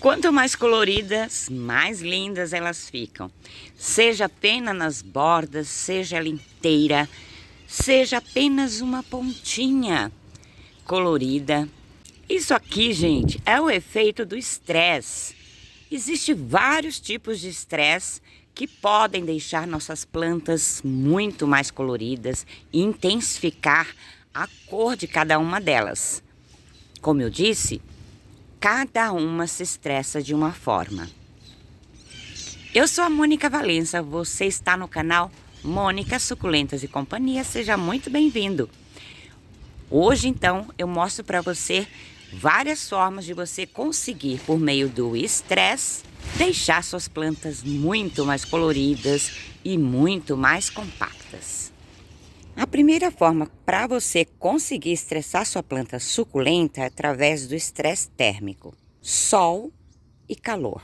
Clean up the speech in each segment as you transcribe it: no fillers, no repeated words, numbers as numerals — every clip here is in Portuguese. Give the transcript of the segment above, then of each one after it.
Quanto mais coloridas, mais lindas elas ficam. Seja apenas nas bordas, seja ela inteira, seja apenas uma pontinha colorida. Isso aqui, gente, é o efeito do estresse. Existem vários tipos de estresse que podem deixar nossas plantas muito mais coloridas e intensificar a cor de cada uma delas. Como eu disse, cada uma se estressa de uma forma. Eu sou a Mônica Valença, você está no canal Mônica Suculentas e Companhia, seja muito bem-vindo. Hoje, então, eu mostro para você várias formas de você conseguir, por meio do estresse, deixar suas plantas muito mais coloridas e muito mais compactas. A primeira forma para você conseguir estressar sua planta suculenta é através do estresse térmico, sol e calor.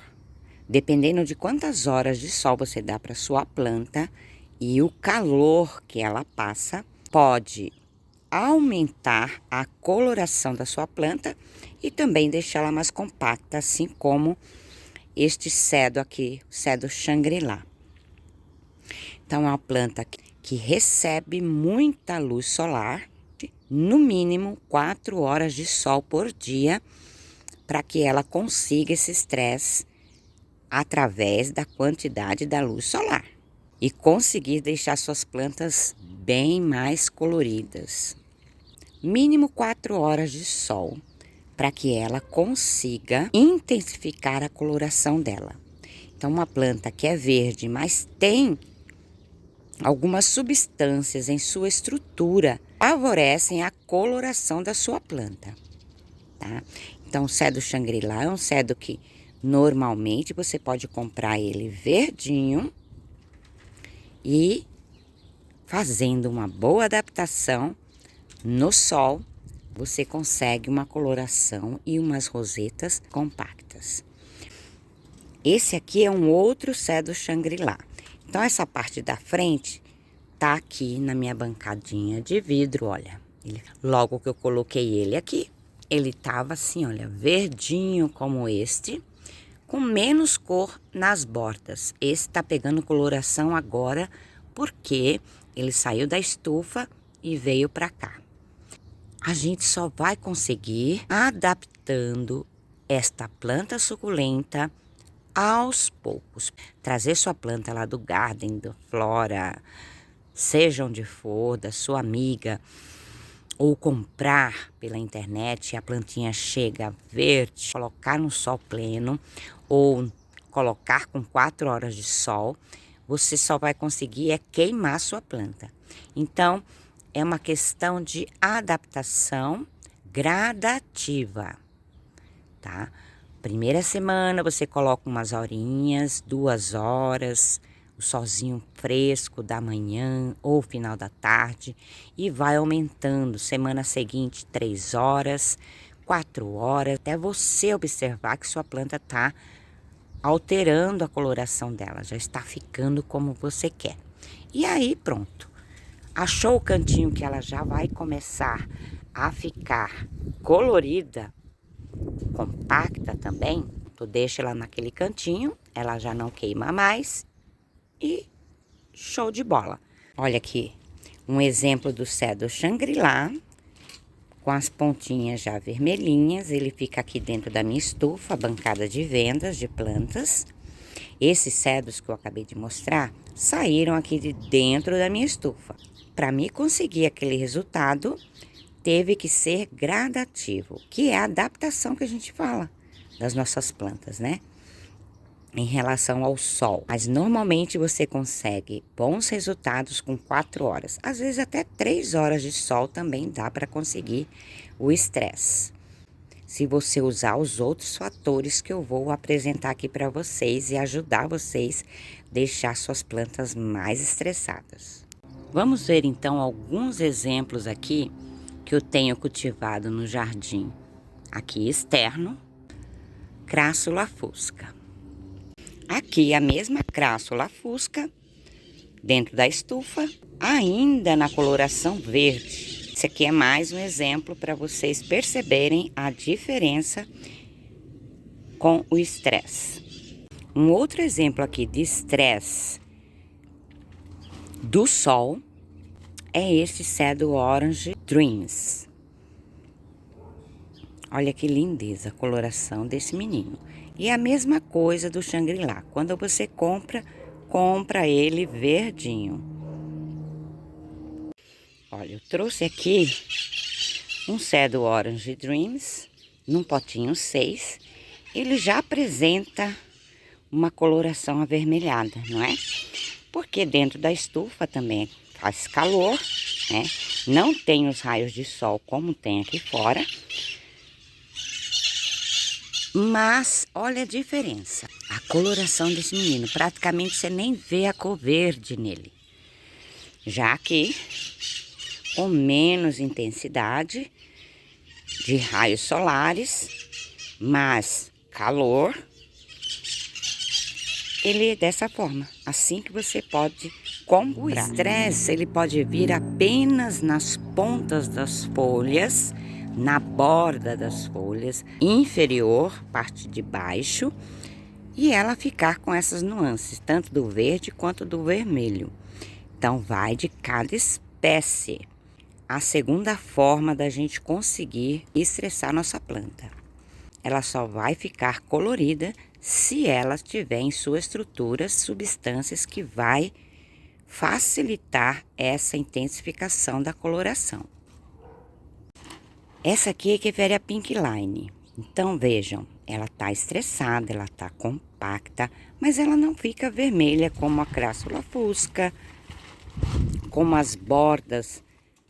Dependendo de quantas horas de sol você dá para sua planta e o calor que ela passa, pode aumentar a coloração da sua planta e também deixá-la mais compacta, assim como este cedo aqui, o cedo Shangri-La. Então, é uma planta que recebe muita luz solar, no mínimo 4 horas de sol por dia, para que ela consiga esse estresse através da quantidade da luz solar e conseguir deixar suas plantas bem mais coloridas. Mínimo 4 horas de sol, para que ela consiga intensificar a coloração dela. Então, uma planta que é verde, mas tem algumas substâncias em sua estrutura favorecem a coloração da sua planta, tá? Então, o cedo Shangri-La é um cedo que normalmente você pode comprar ele verdinho e fazendo uma boa adaptação no sol, você consegue uma coloração e umas rosetas compactas. Esse aqui é um outro cedo Shangri-La. Então, essa parte da frente tá aqui na minha bancadinha de vidro, olha. Logo que eu coloquei ele aqui, ele tava assim, olha, verdinho como este, com menos cor nas bordas. Esse tá pegando coloração agora porque ele saiu da estufa e veio para cá. A gente só vai conseguir adaptando esta planta suculenta aos poucos. Trazer sua planta lá do Garden, do Flora, seja onde for, da sua amiga, ou comprar pela internet e a plantinha chega verde, colocar no sol pleno ou colocar com 4 horas de sol, você só vai conseguir queimar sua planta. Então, é uma questão de adaptação gradativa, tá? Primeira semana você coloca umas horinhas, 2 horas, o solzinho fresco da manhã ou final da tarde e vai aumentando. Semana seguinte, 3 horas, 4 horas, até você observar que sua planta está alterando a coloração dela, já está ficando como você quer. E aí pronto, achou o cantinho que ela já vai começar a ficar colorida, compacta também, tu deixa ela naquele cantinho, ela já não queima mais e show de bola. Olha aqui, um exemplo do cedo Shangri-La, com as pontinhas já vermelhinhas, ele fica aqui dentro da minha estufa, bancada de vendas de plantas. Esses cedos que eu acabei de mostrar, saíram aqui de dentro da minha estufa. Para mim conseguir aquele resultado, teve que ser gradativo, que é a adaptação que a gente fala das nossas plantas, né? Em relação ao sol. Mas normalmente você consegue bons resultados com 4 horas. Às vezes até 3 horas de sol também dá para conseguir o estresse. Se você usar os outros fatores que eu vou apresentar aqui para vocês e ajudar vocês a deixar suas plantas mais estressadas. Vamos ver então alguns exemplos aqui que eu tenho cultivado no jardim. Aqui externo, Crassula fusca. Aqui a mesma Crassula fusca, dentro da estufa, ainda na coloração verde. Esse aqui é mais um exemplo para vocês perceberem a diferença com o estresse. Um outro exemplo aqui de estresse do sol é este Shadow Orange Dreams. Olha que lindeza a coloração desse menino. E a mesma coisa do Shangri-La. Quando você compra ele verdinho. Olha, eu trouxe aqui um Shadow Orange Dreams num potinho 6. Ele já apresenta uma coloração avermelhada, não é? Porque dentro da estufa também faz calor, né? Não tem os raios de sol como tem aqui fora. Mas olha a diferença. A coloração desse menino, praticamente você nem vê a cor verde nele. Já que com menos intensidade de raios solares, mas calor, ele é dessa forma, assim que você pode comprar. O estresse, ele pode vir apenas nas pontas das folhas, na borda das folhas, inferior, parte de baixo, e ela ficar com essas nuances, tanto do verde quanto do vermelho. Então, vai de cada espécie. A segunda forma da gente conseguir estressar nossa planta. Ela só vai ficar colorida se ela tiver em sua estrutura substâncias que vai facilitar essa intensificação da coloração. Essa aqui é Echeveria Pink Line. Então vejam, ela tá estressada, ela tá compacta, mas ela não fica vermelha como a Crassula fusca, como as bordas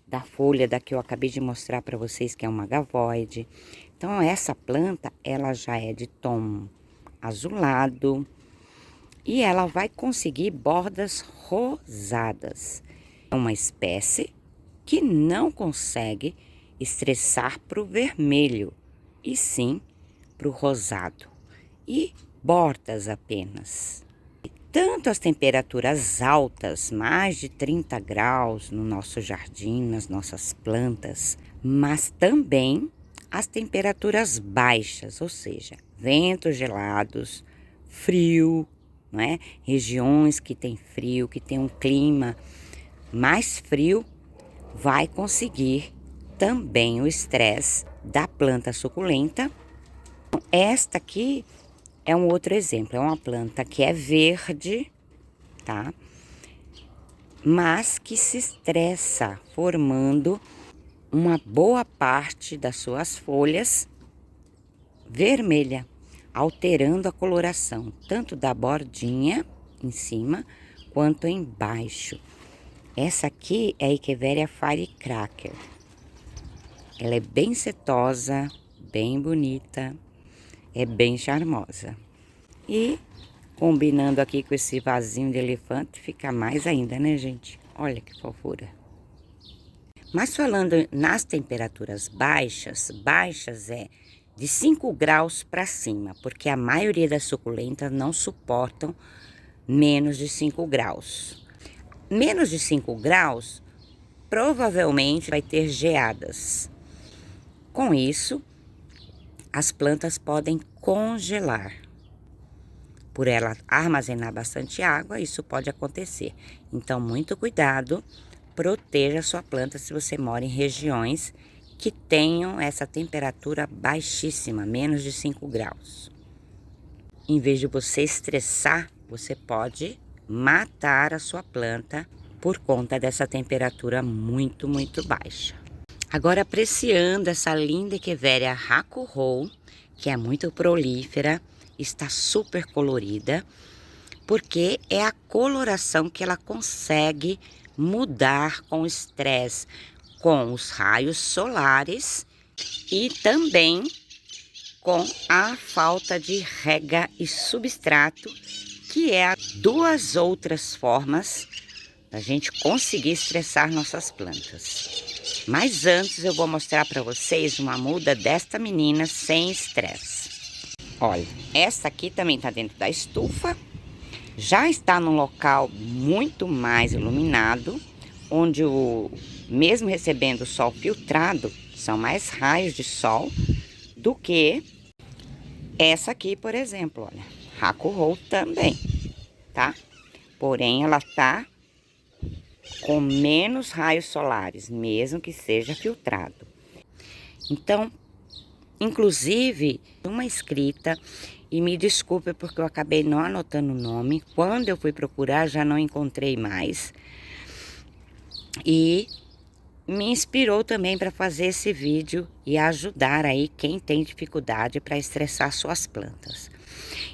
da folha da que eu acabei de mostrar para vocês, que é uma gavoide. Então essa planta, ela já é de tom azulado e ela vai conseguir bordas rosadas. É uma espécie que não consegue estressar para o vermelho, e sim para o rosado. E bordas apenas. Tanto as temperaturas altas, mais de 30 graus no nosso jardim, nas nossas plantas, mas também as temperaturas baixas, ou seja, ventos gelados, frio, não é? Regiões que tem frio, que tem um clima mais frio, vai conseguir também o estresse da planta suculenta. Esta aqui é um outro exemplo, é uma planta que é verde, tá? Mas que se estressa, formando uma boa parte das suas folhas vermelha, alterando a coloração, tanto da bordinha em cima, quanto embaixo. Essa aqui é a Echeveria Firecracker. Ela é bem setosa, bem bonita, é bem charmosa. E combinando aqui com esse vasinho de elefante, fica mais ainda, né, gente? Olha que fofura. Mas falando nas temperaturas baixas, é de 5 graus para cima, porque a maioria das suculentas não suportam menos de 5 graus. Menos de 5 graus, provavelmente vai ter geadas. Com isso, as plantas podem congelar. Por ela armazenar bastante água, isso pode acontecer. Então, muito cuidado, proteja a sua planta se você mora em regiões que tenham essa temperatura baixíssima, menos de 5 graus. Em vez de você estressar, você pode matar a sua planta por conta dessa temperatura muito, muito baixa. Agora, apreciando essa linda Echeveria Hakuhou, que é muito prolífera, está super colorida, porque é a coloração que ela consegue mudar com o estresse, com os raios solares e também com a falta de rega e substrato, que é duas outras formas da gente conseguir estressar nossas plantas. Mas antes eu vou mostrar para vocês uma muda desta menina sem estresse. Olha, essa aqui também está dentro da estufa. Já está num local muito mais iluminado, onde mesmo recebendo o sol filtrado, são mais raios de sol do que Essa aqui, por exemplo, olha, Hakuho também, tá? Porém, ela tá com menos raios solares, mesmo que seja filtrado. Então, inclusive, uma inscrita, e me desculpe porque eu acabei não anotando o nome, quando eu fui procurar já não encontrei mais, e me inspirou também para fazer esse vídeo e ajudar aí quem tem dificuldade para estressar suas plantas.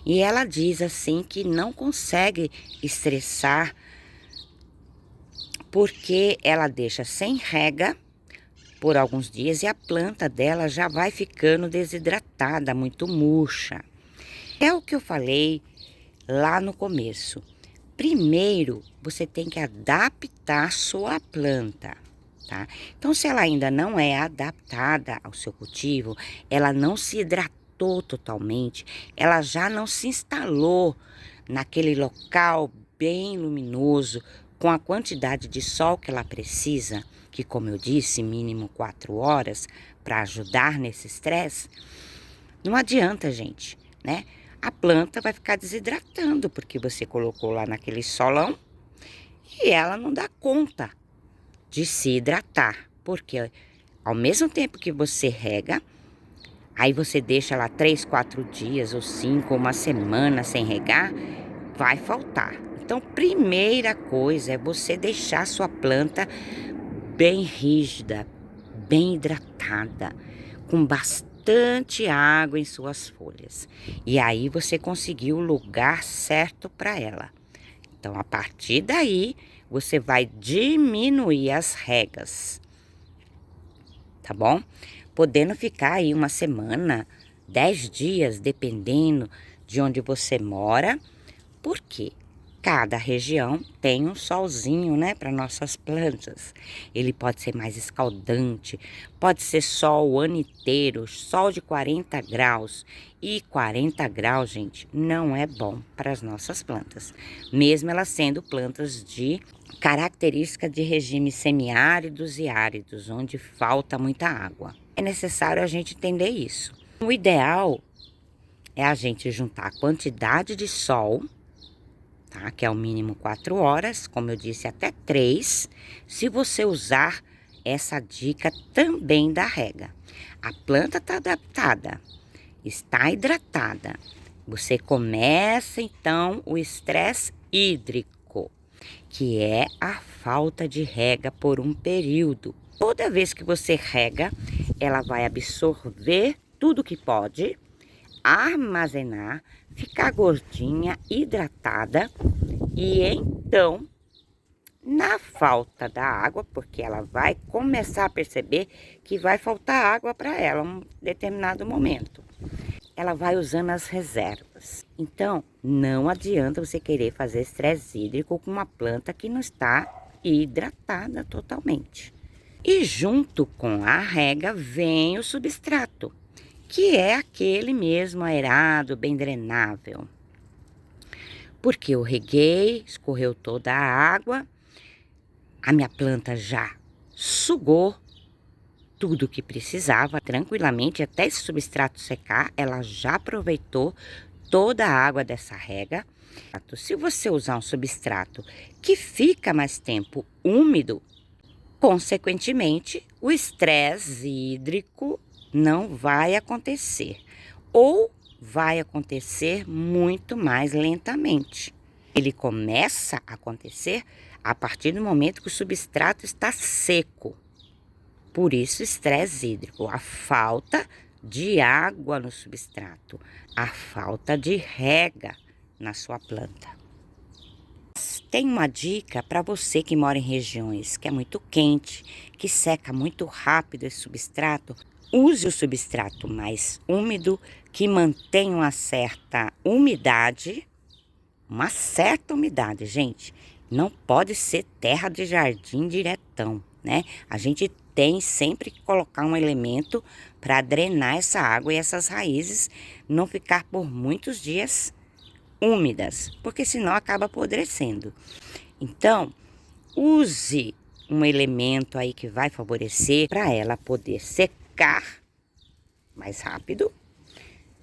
E ela diz assim que não consegue estressar porque ela deixa sem rega por alguns dias e a planta dela já vai ficando desidratada, muito murcha. É o que eu falei lá no começo. Primeiro, você tem que adaptar a sua planta, tá? Então, se ela ainda não é adaptada ao seu cultivo, ela não se hidratou totalmente, ela já não se instalou naquele local bem luminoso, com a quantidade de sol que ela precisa, que como eu disse, mínimo 4 horas, para ajudar nesse estresse, não adianta, gente, né? A planta vai ficar desidratando, porque você colocou lá naquele solão e ela não dá conta de se hidratar. Porque ao mesmo tempo que você rega, aí você deixa lá 3, 4 dias ou 5, uma semana sem regar, vai faltar. Então, primeira coisa é você deixar sua planta bem rígida, bem hidratada, com bastante água em suas folhas. E aí você conseguiu o lugar certo para ela. Então, a partir daí, você vai diminuir as regas, tá bom? Podendo ficar aí uma semana, 10 dias, dependendo de onde você mora. Por quê? Cada região tem um solzinho, né, para nossas plantas. Ele pode ser mais escaldante, pode ser sol o ano inteiro, sol de 40 graus. E 40 graus, gente, não é bom para as nossas plantas, mesmo elas sendo plantas de característica de regimes semiáridos e áridos, onde falta muita água. É necessário a gente entender isso. O ideal é a gente juntar a quantidade de sol, tá? Que é o mínimo 4 horas, como eu disse, até 3, se você usar essa dica também da rega. A planta está adaptada, está hidratada. Você começa então o estresse hídrico, que é a falta de rega por um período. Toda vez que você rega, ela vai absorver tudo que pode, armazenar, ficar gordinha, hidratada e então, na falta da água, porque ela vai começar a perceber que vai faltar água para ela em um determinado momento, ela vai usando as reservas. Então, não adianta você querer fazer estresse hídrico com uma planta que não está hidratada totalmente. E junto com a rega vem o substrato, que é aquele mesmo aerado, bem drenável. Porque eu reguei, escorreu toda a água, a minha planta já sugou tudo que precisava tranquilamente, até esse substrato secar, ela já aproveitou toda a água dessa rega. Se você usar um substrato que fica mais tempo úmido, consequentemente, o estresse hídrico não vai acontecer, ou vai acontecer muito mais lentamente. Ele começa a acontecer a partir do momento que o substrato está seco. Por isso, estresse hídrico, a falta de água no substrato, a falta de rega na sua planta. Tem uma dica para você que mora em regiões que é muito quente, que seca muito rápido esse substrato. Use o substrato mais úmido, que mantém uma certa umidade, gente. Não pode ser terra de jardim diretão, né? A gente tem sempre que colocar um elemento para drenar essa água e essas raízes não ficar por muitos dias úmidas, porque senão acaba apodrecendo. Então, use um elemento aí que vai favorecer para ela poder secar mais rápido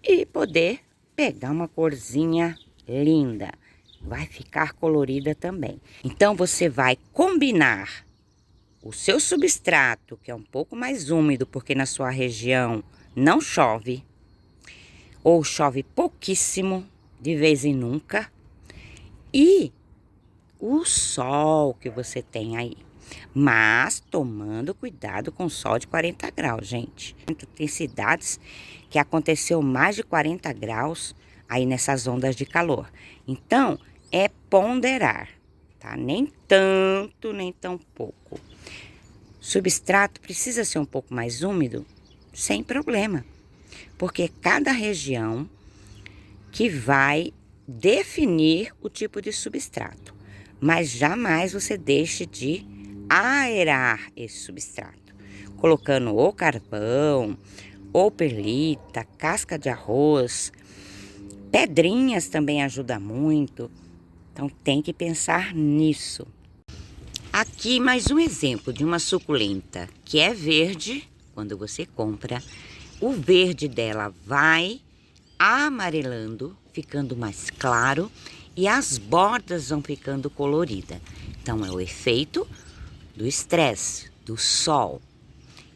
e poder pegar uma corzinha linda. Vai ficar colorida também. Então você vai combinar o seu substrato, que é um pouco mais úmido, porque na sua região não chove, ou chove pouquíssimo, de vez em nunca, e o sol que você tem aí. Mas tomando cuidado com o sol de 40 graus, gente. Tem cidades que aconteceu mais de 40 graus aí nessas ondas de calor. Então, é ponderar, tá? Nem tanto, nem tão pouco. Substrato precisa ser um pouco mais úmido? Sem problema. Porque cada região que vai definir o tipo de substrato. Mas jamais você deixe de aerar esse substrato, colocando ou carvão, ou perlita, casca de arroz, pedrinhas também ajuda muito. Então tem que pensar nisso. Aqui mais um exemplo de uma suculenta que é verde. Quando você compra, o verde dela vai amarelando, ficando mais claro, e as bordas vão ficando coloridas. Então é o efeito do estresse, do sol,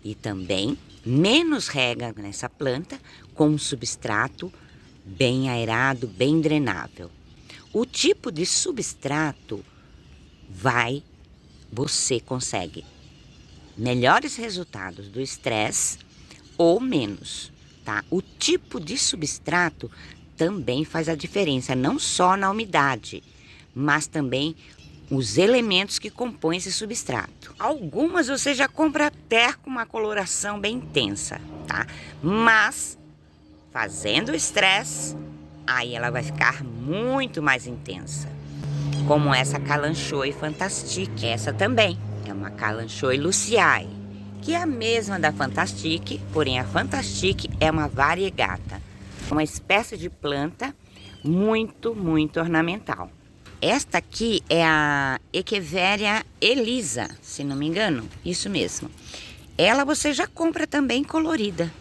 e também menos rega nessa planta, com um substrato bem aerado, bem drenável. O tipo de substrato você consegue melhores resultados do estresse ou menos, tá? O tipo de substrato também faz a diferença, não só na umidade, mas também os elementos que compõem esse substrato. Algumas você já compra até com uma coloração bem intensa, tá? Mas fazendo o estresse, aí ela vai ficar muito mais intensa. Como essa Kalanchoe Fantastique. Essa também é uma Kalanchoe Luciae, que é a mesma da Fantastique, porém a Fantastique é uma variegata, uma espécie de planta muito, muito ornamental. Esta aqui é a Echeveria Elisa, se não me engano, isso mesmo. Ela você já compra também colorida,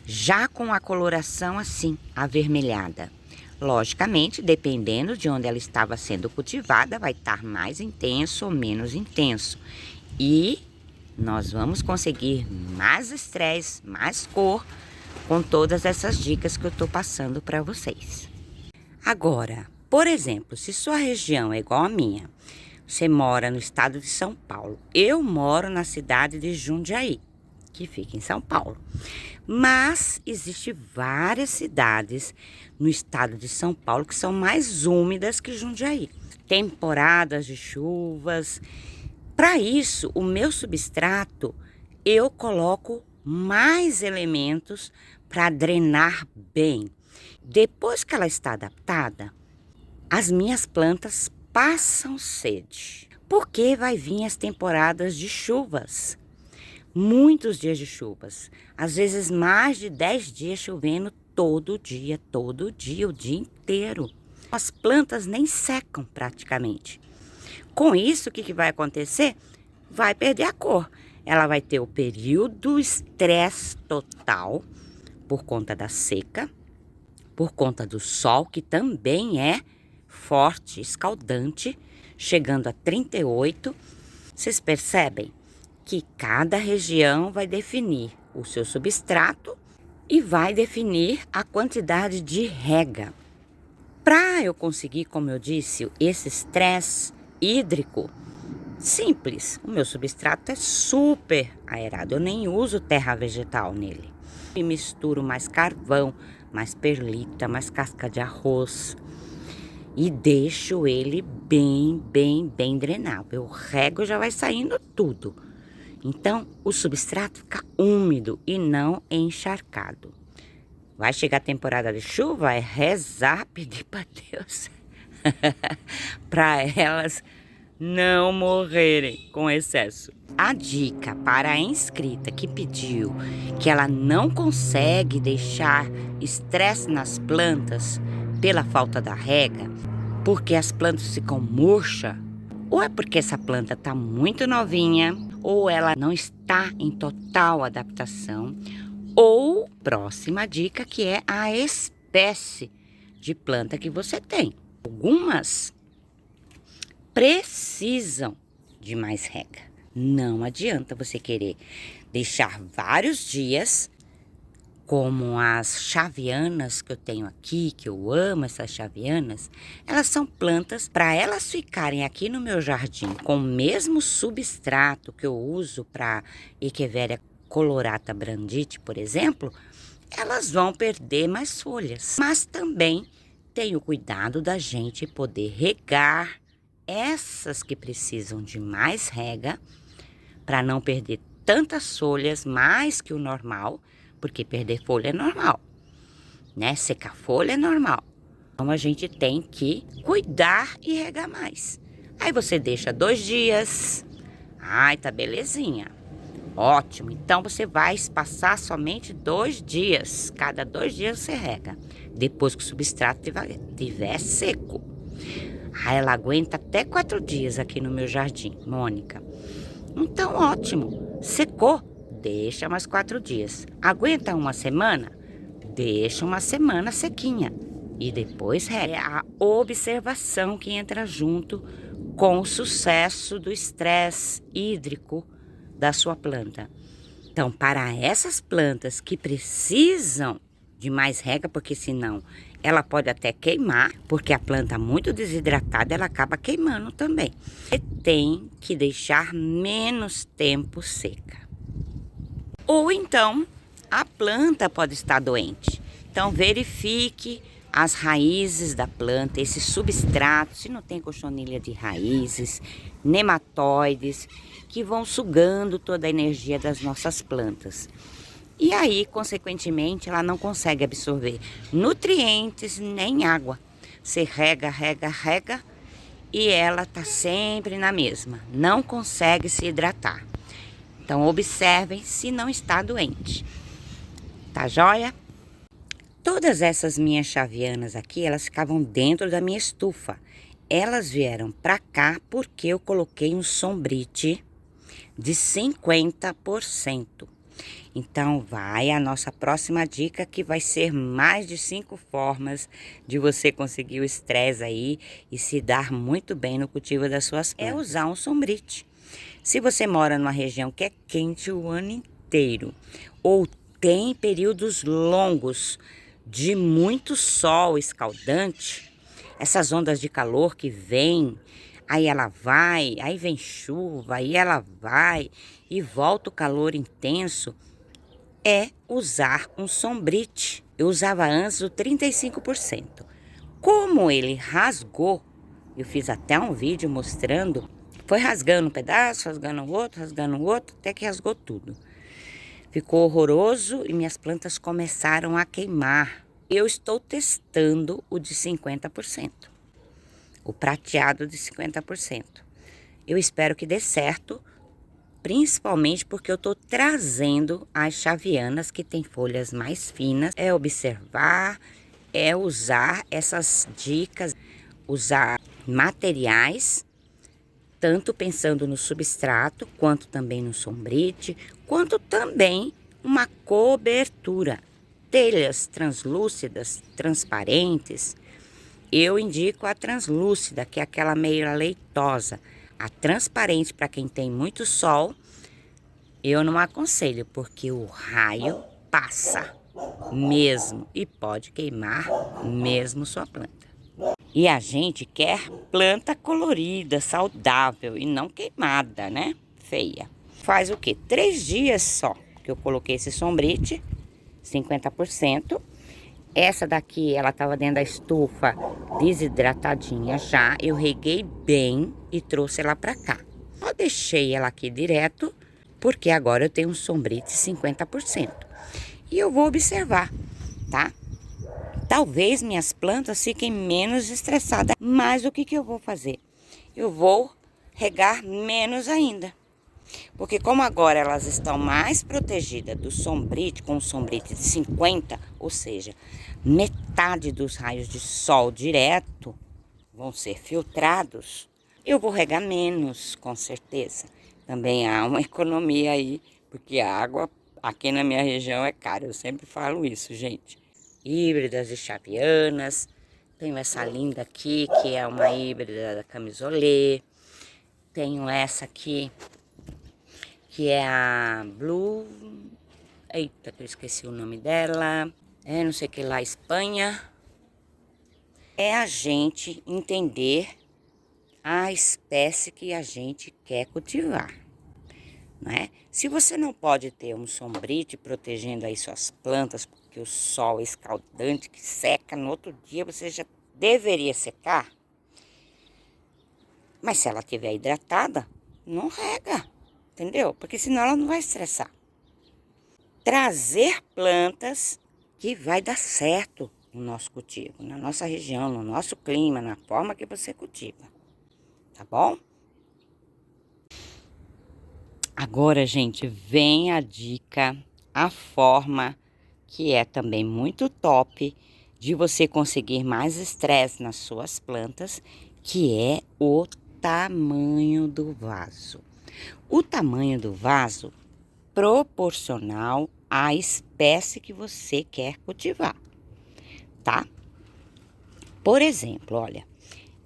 já com a coloração assim, avermelhada. Logicamente, dependendo de onde ela estava sendo cultivada, vai estar mais intenso ou menos intenso. E nós vamos conseguir mais estresse, mais cor, com todas essas dicas que eu estou passando para vocês. Agora, por exemplo, se sua região é igual a minha, você mora no estado de São Paulo. Eu moro na cidade de Jundiaí, que fica em São Paulo. Mas existem várias cidades no estado de São Paulo que são mais úmidas que Jundiaí. Temporadas de chuvas. Para isso, o meu substrato, eu coloco mais elementos para drenar bem. Depois que ela está adaptada, as minhas plantas passam sede, porque vai vir as temporadas de chuvas. Muitos dias de chuvas, às vezes mais de 10 dias chovendo todo dia, o dia inteiro. As plantas nem secam praticamente. Com isso, o que vai acontecer? Vai perder a cor. Ela vai ter o período estresse total por conta da seca, por conta do sol, que também é forte, escaldante, chegando a 38. Vocês percebem que cada região vai definir o seu substrato e vai definir a quantidade de rega. Para eu conseguir, como eu disse, esse estresse hídrico, simples. O meu substrato é super aerado, eu nem uso terra vegetal nele. E misturo mais carvão, mais perlita, mais casca de arroz. E deixo ele bem drenável. Eu rego e já vai saindo tudo. Então, o substrato fica úmido e não encharcado. Vai chegar a temporada de chuva, é rezar, pedir para Deus para elas não morrerem com excesso. A dica para a inscrita que pediu que ela não consegue deixar estresse nas plantas pela falta da rega, porque as plantas ficam murchas, ou é porque essa planta está muito novinha, ou ela não está em total adaptação, Ou, próxima dica, que é a espécie de planta que você tem. Algumas precisam de mais rega. Não adianta você querer deixar vários dias, como as chavianas que eu tenho aqui, que eu amo essas chavianas. Elas são plantas, para elas ficarem aqui no meu jardim com o mesmo substrato que eu uso para Echeveria colorata brandite, por exemplo, elas vão perder mais folhas. Mas também tem o cuidado da gente poder regar essas que precisam de mais rega, para não perder tantas folhas, mais que o normal, porque perder folha é normal, né? Secar folha é normal. Então a gente tem que cuidar e regar mais. Aí você deixa 2 dias. Ai, tá belezinha. Ótimo. Então você vai espaçar somente 2 dias. Cada 2 dias você rega. Depois que o substrato estiver seco. Aí ela aguenta até 4 dias aqui no meu jardim, Mônica. Então, ótimo. Secou? Deixa mais 4 dias. Aguenta uma semana? Deixa uma semana sequinha. E depois rega. É a observação que entra junto com o sucesso do estresse hídrico da sua planta. Então, para essas plantas que precisam de mais rega, porque senão ela pode até queimar, porque a planta muito desidratada, ela acaba queimando também. E tem que deixar menos tempo seca. Ou então, a planta pode estar doente. Então, verifique as raízes da planta, esse substrato, se não tem cochonilha de raízes, nematóides, que vão sugando toda a energia das nossas plantas. E aí, consequentemente, ela não consegue absorver nutrientes nem água. Você rega, rega, rega e ela tá sempre na mesma. Não consegue se hidratar. Então, observem se não está doente. Tá joia? Todas essas minhas chavianas aqui, elas ficavam dentro da minha estufa. Elas vieram pra cá porque eu coloquei um sombrite de 50%. Então, vai a nossa próxima dica, que vai ser mais de 5 formas de você conseguir o estresse aí e se dar muito bem no cultivo das suas plantas. É usar um sombrite. Se você mora numa região que é quente o ano inteiro, ou tem períodos longos de muito sol escaldante, essas ondas de calor que vêm, aí ela vai, aí vem chuva, aí ela vai e volta o calor intenso, é usar um sombrite. Eu usava antes o 35%. Como ele rasgou, eu fiz até um vídeo mostrando, foi rasgando um pedaço, rasgando o outro, até que rasgou tudo. Ficou horroroso e minhas plantas começaram a queimar. Eu estou testando o de 50%. O prateado de 50%. Eu espero que dê certo, principalmente porque eu estou trazendo as chavianas que tem folhas mais finas. É observar, é usar essas dicas, usar materiais, tanto pensando no substrato, quanto também no sombrite, quanto também uma cobertura. Telhas translúcidas, transparentes. Eu indico a translúcida, que é aquela meio leitosa. A transparente, para quem tem muito sol, eu não aconselho, porque o raio passa mesmo e pode queimar mesmo sua planta. E a gente quer planta colorida, saudável e não queimada, né? Feia. Faz o quê? 3 dias só que eu coloquei esse sombrite, 50%. Essa daqui, ela tava dentro da estufa desidratadinha já. Eu reguei bem e trouxe ela pra cá. Só deixei ela aqui direto, porque agora eu tenho um sombrite 50%. E eu vou observar, tá? Talvez minhas plantas fiquem menos estressadas. Mas o que que eu vou fazer? Eu vou regar menos ainda. Porque como agora elas estão mais protegidas do sombrite, com o sombrite de 50, ou seja, metade dos raios de sol direto vão ser filtrados, eu vou regar menos, com certeza. Também há uma economia aí, porque a água Aqui na minha região é caro, eu sempre falo isso, gente. Híbridas e chavianas. Tenho essa linda aqui, que é uma híbrida da camisolê. Tenho essa aqui, que é a Blue... Eita, que eu esqueci o nome dela. É não sei o que lá, Espanha. É a gente entender a espécie que a gente quer cultivar, né? Se você não pode ter um sombrite protegendo aí suas plantas, porque o sol é escaldante que seca, no outro dia você já deveria secar. Mas se ela estiver hidratada, não rega, entendeu? Porque senão ela não vai estressar. Trazer plantas que vai dar certo no nosso cultivo, na nossa região, no nosso clima, na forma que você cultiva, tá bom? Agora, gente, vem a dica, a forma que é também muito top de você conseguir mais estresse nas suas plantas, que é o tamanho do vaso. O tamanho do vaso proporcional à espécie que você quer cultivar, tá? Por exemplo, olha,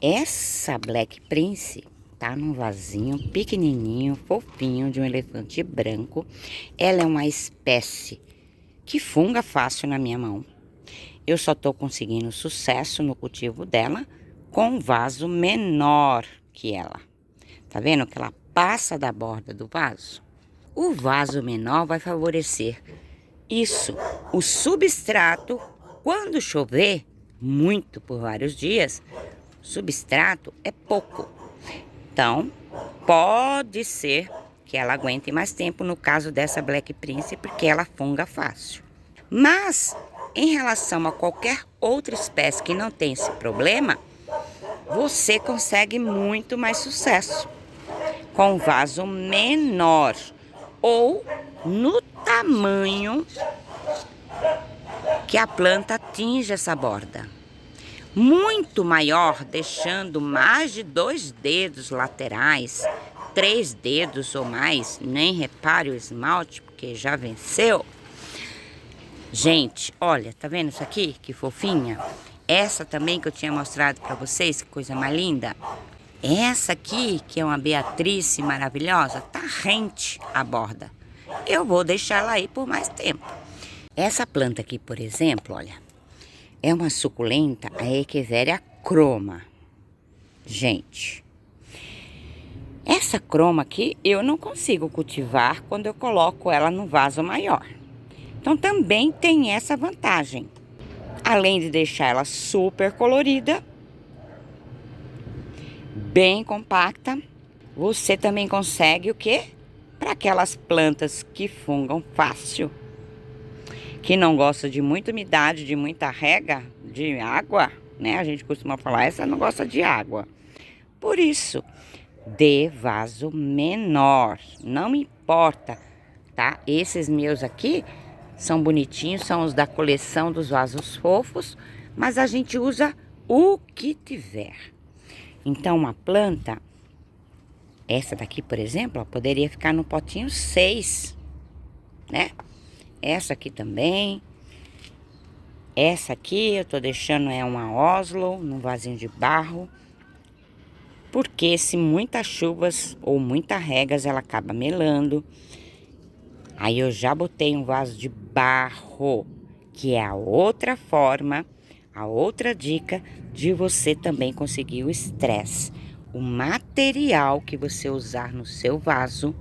essa Black Prince tá num vasinho pequenininho, fofinho, de um elefante branco. Ela é uma espécie que funga fácil na minha mão. Eu só tô conseguindo sucesso no cultivo dela com um vaso menor que ela. Tá vendo que ela passa da borda do vaso? O vaso menor vai favorecer isso. O substrato, quando chover muito por vários dias, substrato é pouco. Então, pode ser que ela aguente mais tempo no caso dessa Black Prince, porque ela funga fácil. Mas, em relação a qualquer outra espécie que não tem esse problema, você consegue muito mais sucesso com um vaso menor ou no tamanho que a planta atinge essa borda. Muito maior, deixando mais de 2 dedos laterais, 3 dedos ou mais, nem repare o esmalte, porque já venceu. Gente, olha, tá vendo isso aqui? Que fofinha. Essa também que eu tinha mostrado pra vocês, que coisa mais linda. Essa aqui, que é uma Beatrice maravilhosa, tá rente a borda. Eu vou deixar ela aí por mais tempo. Essa planta aqui, por exemplo, olha, é uma suculenta, a Echeveria croma. Gente, essa croma aqui eu não consigo cultivar quando eu coloco ela no vaso maior. Então também tem essa vantagem. Além de deixar ela super colorida, bem compacta, você também consegue o quê? Para aquelas plantas que fungam fácil, que não gosta de muita umidade, de muita rega, de água, né? A gente costuma falar, essa não gosta de água. Por isso, dê vaso menor, não importa, tá? Esses meus aqui são bonitinhos, são os da coleção dos vasos fofos, mas a gente usa o que tiver. Então, uma planta, essa daqui, por exemplo, ó, poderia ficar no potinho 6, né? Essa aqui também. Essa aqui eu tô deixando é uma Oslo, num vasinho de barro. Porque se muitas chuvas ou muitas regas, ela acaba melando. Aí eu já botei um vaso de barro, que é a outra forma, a outra dica de você também conseguir o estresse. O material que você usar no seu vaso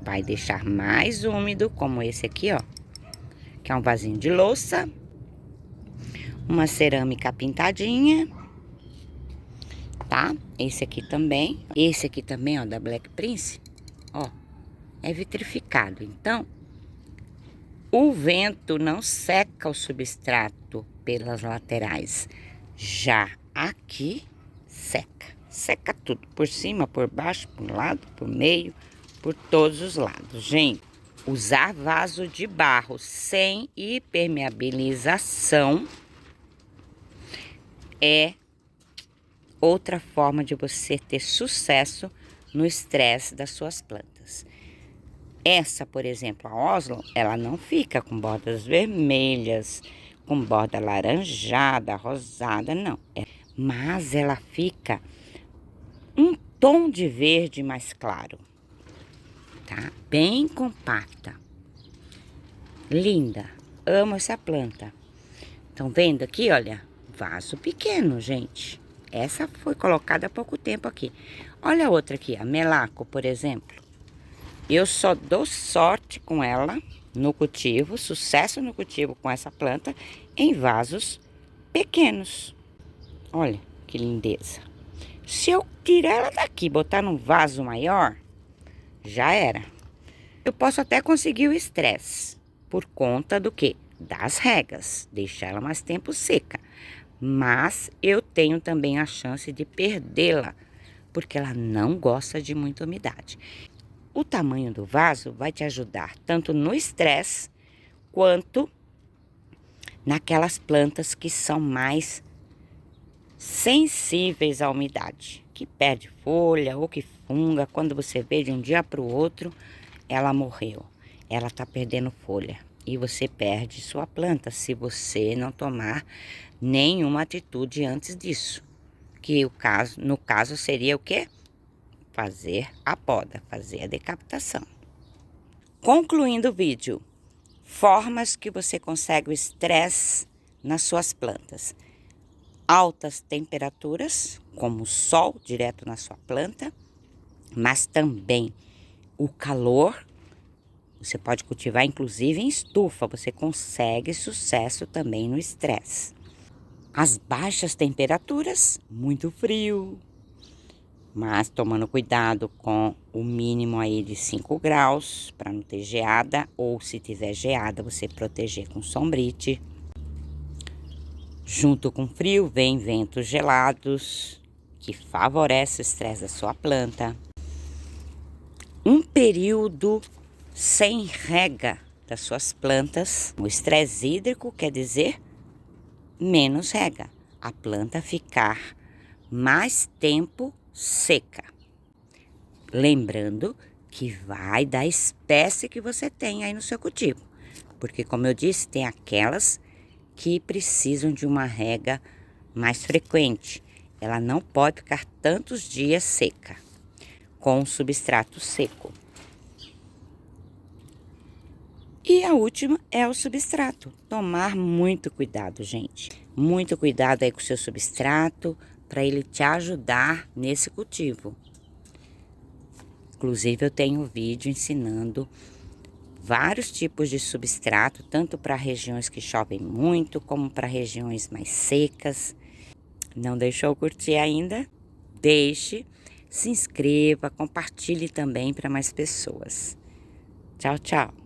vai deixar mais úmido, como esse aqui, ó. Que é um vasinho de louça, uma cerâmica pintadinha, tá? Esse aqui também, ó, da Black Prince, ó, é vitrificado. Então, o vento não seca o substrato pelas laterais. Já aqui, seca tudo, por cima, por baixo, por um lado, por meio, por todos os lados. Gente, usar vaso de barro sem impermeabilização é outra forma de você ter sucesso no estresse das suas plantas. Essa, por exemplo, a Oslo, ela não fica com bordas vermelhas, com borda laranjada, rosada, não. Mas ela fica um tom de verde mais claro, tá? Bem compacta. Linda. Amo essa planta. Estão vendo aqui, olha? Vaso pequeno, gente. Essa foi colocada há pouco tempo aqui. Olha a outra aqui, a melaco, por exemplo. Eu só dou sorte com ela no cultivo, sucesso no cultivo com essa planta em vasos pequenos. Olha que lindeza. Se eu tirar ela daqui e botar num vaso maior, já era. Eu posso até conseguir o estresse por conta do quê? Das regas, deixar ela mais tempo seca. Mas eu tenho também a chance de perdê-la, porque ela não gosta de muita umidade. O tamanho do vaso vai te ajudar tanto no estresse quanto naquelas plantas que são mais sensíveis à umidade, que perde folha ou que funga. Quando você vê de um dia para o outro, ela morreu, ela está perdendo folha e você perde sua planta se você não tomar nenhuma atitude antes disso. Que no caso seria o quê? Fazer a poda, fazer a decapitação. Concluindo o vídeo, formas que você consegue o estresse nas suas plantas. Altas temperaturas, como o sol direto na sua planta, mas também o calor. Você pode cultivar inclusive em estufa, você consegue sucesso também no estresse. As baixas temperaturas, muito frio, mas tomando cuidado com o mínimo aí de 5 graus, para não ter geada, ou se tiver geada, você proteger com sombrite. Junto com frio, vem ventos gelados, que favorece o estresse da sua planta. Um período sem rega das suas plantas. O estresse hídrico quer dizer menos rega. A planta ficar mais tempo seca. Lembrando que vai da espécie que você tem aí no seu cultivo. Porque, como eu disse, tem aquelas que precisam de uma rega mais frequente. Ela não pode ficar tantos dias seca, com o substrato seco. E a última é o substrato. Tomar muito cuidado, gente. Muito cuidado aí com o seu substrato, para ele te ajudar nesse cultivo. Inclusive, eu tenho um vídeo ensinando vários tipos de substrato, tanto para regiões que chovem muito, como para regiões mais secas. Não deixou curtir ainda? Deixe, se inscreva, compartilhe também para mais pessoas. Tchau, tchau!